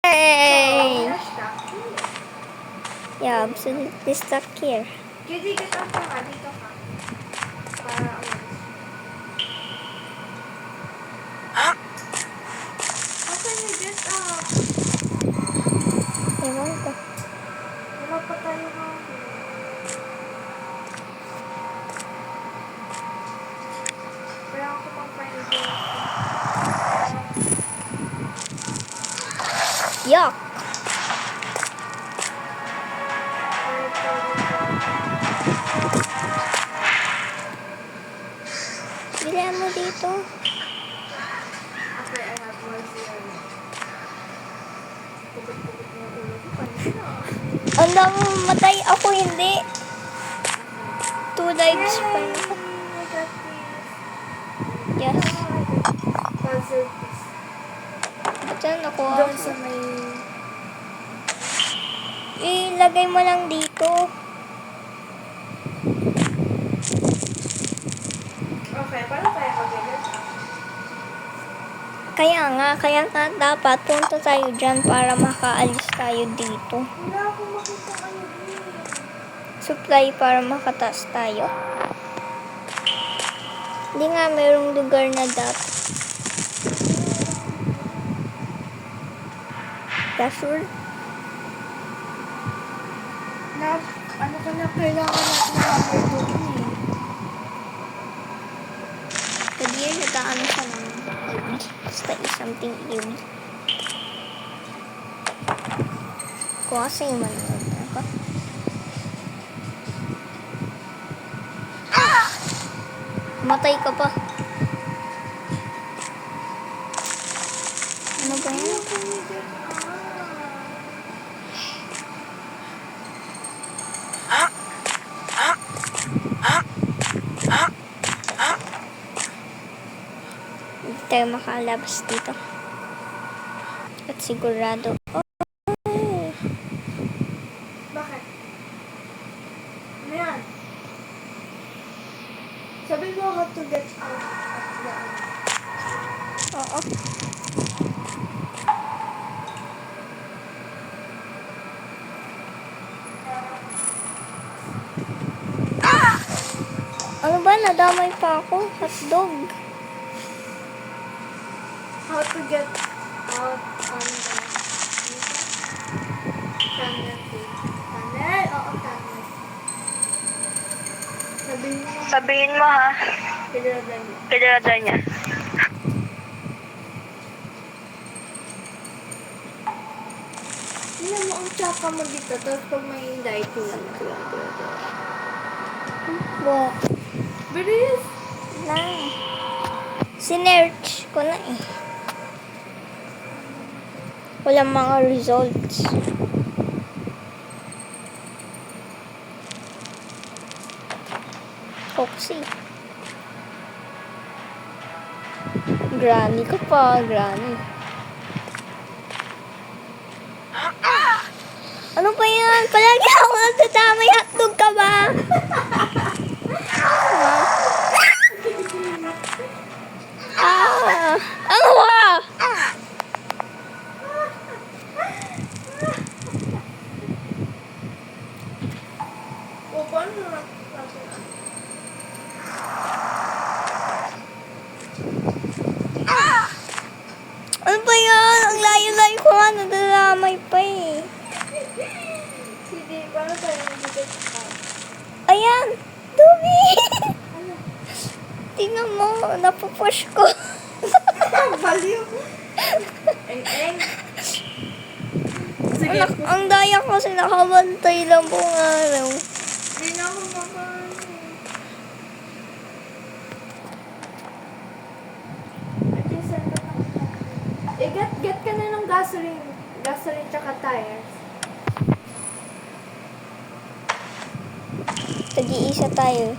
Yay! You're stuck here. Yeah, absolutely stuck here. Kasi dito ka, dito ka. Para How can you get up? Ewan ko. Wala pa tayo hangin. Kailangan ko pang find it. Yuck! Bilihan mo dito. Okay, I have more zero. Pukot-pukot mo yung ulo ko. Kanina. Ang dami matay ako, hindi. 2 lives pa na. I got this. Yes. Puzzle piece. Ba't yan ako? Doon sa may... Ilagay mo lang dito. Okay, paano tayo mag-get? Kaya nga dapat punta tayo dyan para makaalis tayo dito. Wala akong makita kayo din. Supply para makataas tayo. Hindi nga mayroong lugar na dapat. Sure? Ano ka na kailangan natin ng hammer doon eh. Pwede yun nagaano siya ng egg. Basta something egg. Kung kasi yung manood ako. Matay ka pa. Ano ba yan? Hindi tayo makalabas dito. At sigurado. Oh. Bakit? Ano yan? Sabi mo how to get out of the Oo. Ano ba? Nadamay pa ako. Hotdog. how to get out on the tunnel. Tunnel? Oo, tunnel. Sabihin mo ha, Kailangan mo. kailangan niya. Tingnan mo ang tsaka mo dito, tapos pag may light yun. Wow. Bilis! Na. Sinerch ko na eh. Walang mga results. Foxy. Granny ka pa, Granny. Ano ba yan? Palagi ako nagtatamay. Hotdog ka ba? Ano ba? O, paano na? Ano ba yan? Ang layo-layo ko nga. Nadalamay pa eh. Sige, paano tayo mag-get out? Ayan! Dumi! Ano? Tingnan mo. Napupush ko. Baliw! Eng-eng! Sige, Ang daya kasi nakabantay lang buong araw. hindi na ako makaano. Get ka na ng gasoline. Gasoline tsaka tires. Tag-iisa tayo.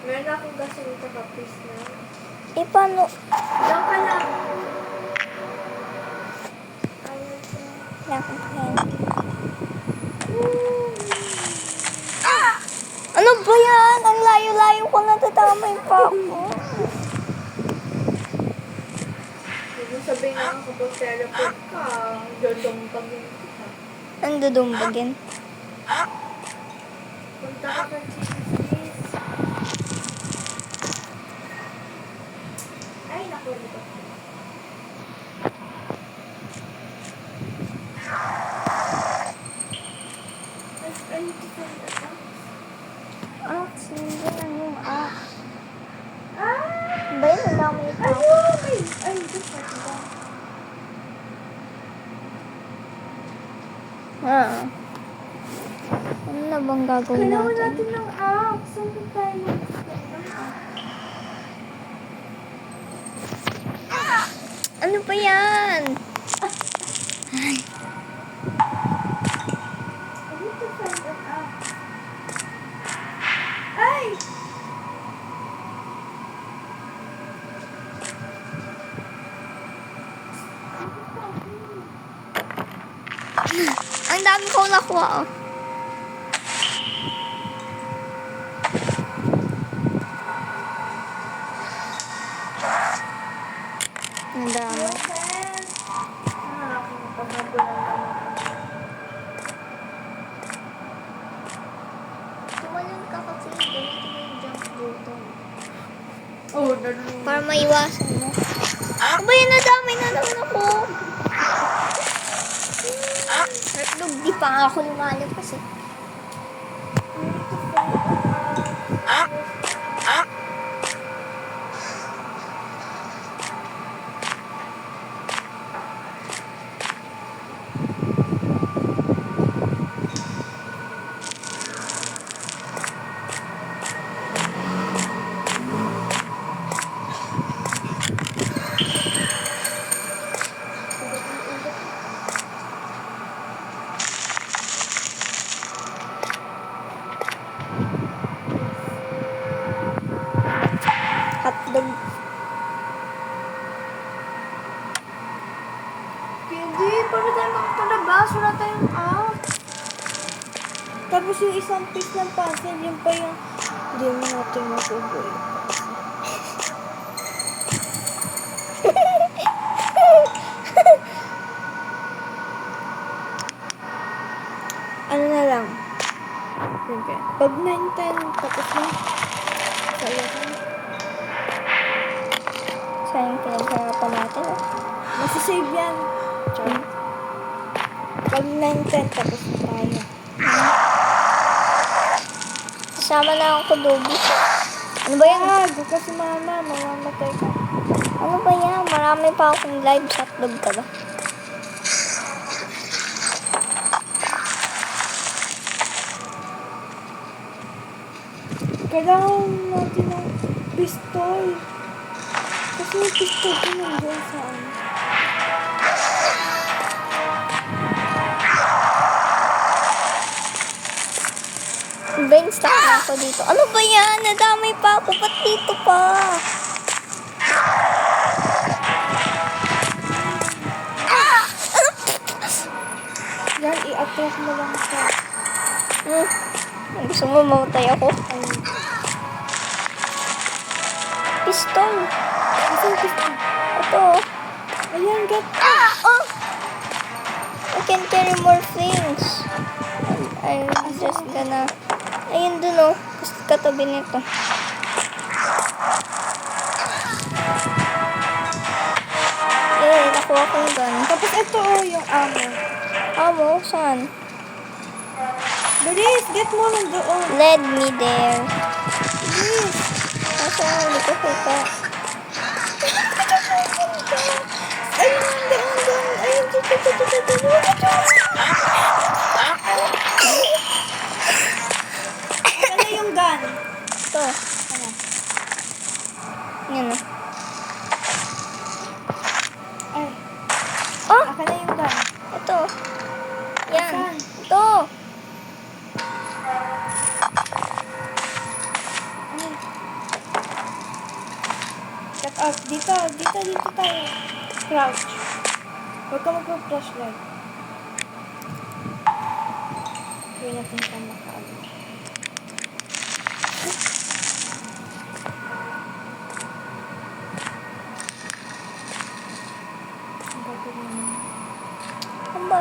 Meron akong gasoline tsaka piece na. Eh, paano? Diyan ka lang. Ano ba yan? Ang layo-layo ko. Natatamay pa ako. Ibig sabihin sabi na kapag teleport ka, dodompagin kita. Ang dudumbagin. Punta ka sa cheese. Ay, naku, dito. I need to find the box. Hindi lang yung Ah! Ba yun, ang dami ito. Ayun! Ay, this one. Ano na bang gagawin Kailangan natin? natin ng axe. Saan ba tayo? Ano ba yan? I need to find an axe. Ay! Ang dami kong nakuha, oh. Ang dami. Tumalon ka kasi gamitin mo yung jump button. Oh, nalulung. Para maiwasan mo. Ano ba yun? Nadamay na naman ako. Natlog, di pa nga ako lumalap kasi. Hotdog. Hindi, paano tayo makapalabas? Wala tayong axe. Tapos yung isang piece ng puzzle, yun pa yung hindi mo natin matuboy. Ano na lang? Okay. Pag 9-10, tapos na. Sayang. Sayang pinagharapan natin, oh. Masasave yan. Char. Pag 9-10, tapos na tayo. Kasama na ang kudubi. Ano ba yan? Wag, kasi mama, mamamatay ka. Ano ba yan? Marami pa akong live sa hotdog ka ba? Kailangan natin ng pistol. Kasi yung pistol ko nandun sa ano. Brainstock na ako dito. Ano ba yan? Nadamay pa ako. Ba't dito pa? Yan, i-attract mo lang sa... Gusto mo mamatay ako? Pistol. Kasi yung pistol. Ito. Ayan, get. Oh! I can carry more things. I'm just gonna... Ayun dun, oh. Kasi katabi nito. Nakuha ko yung gun. Tapos ito yung ammo. Amo, saan? Bilis, get mo nandoon. Led me there. Bilis. Nasaan? Hindi ko kita. Ayun, doon. Ayun, dito. Ano yung gun? Ito. Ano? Yan, oh. Ay, Oh! akin na yung gun. Ito. Yan. Saan? Ito. Ay. Shut up. Dito tayo. Crouch. Huwag ka magpa-flashlight. Kaya natin siya makaano.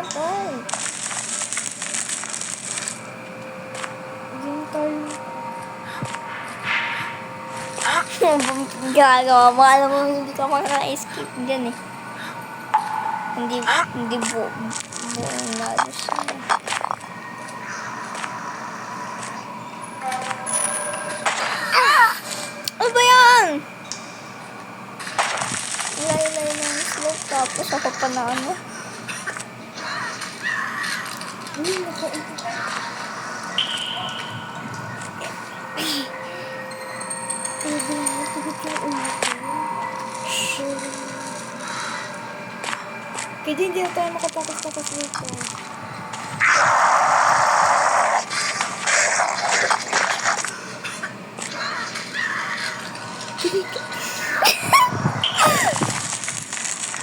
Bakal. Diyan tayo. Gagawa mo. Alam mo, hindi ka makaka-escape dyan eh. Hindi buong lalos na. Ano ba yan? Layo-layo ng slope tapos ako pa na ano. Uy, nakaunti. Pwede na, tugot yung ulo ko. Kaya hindi na tayo makapakas-pakas dito.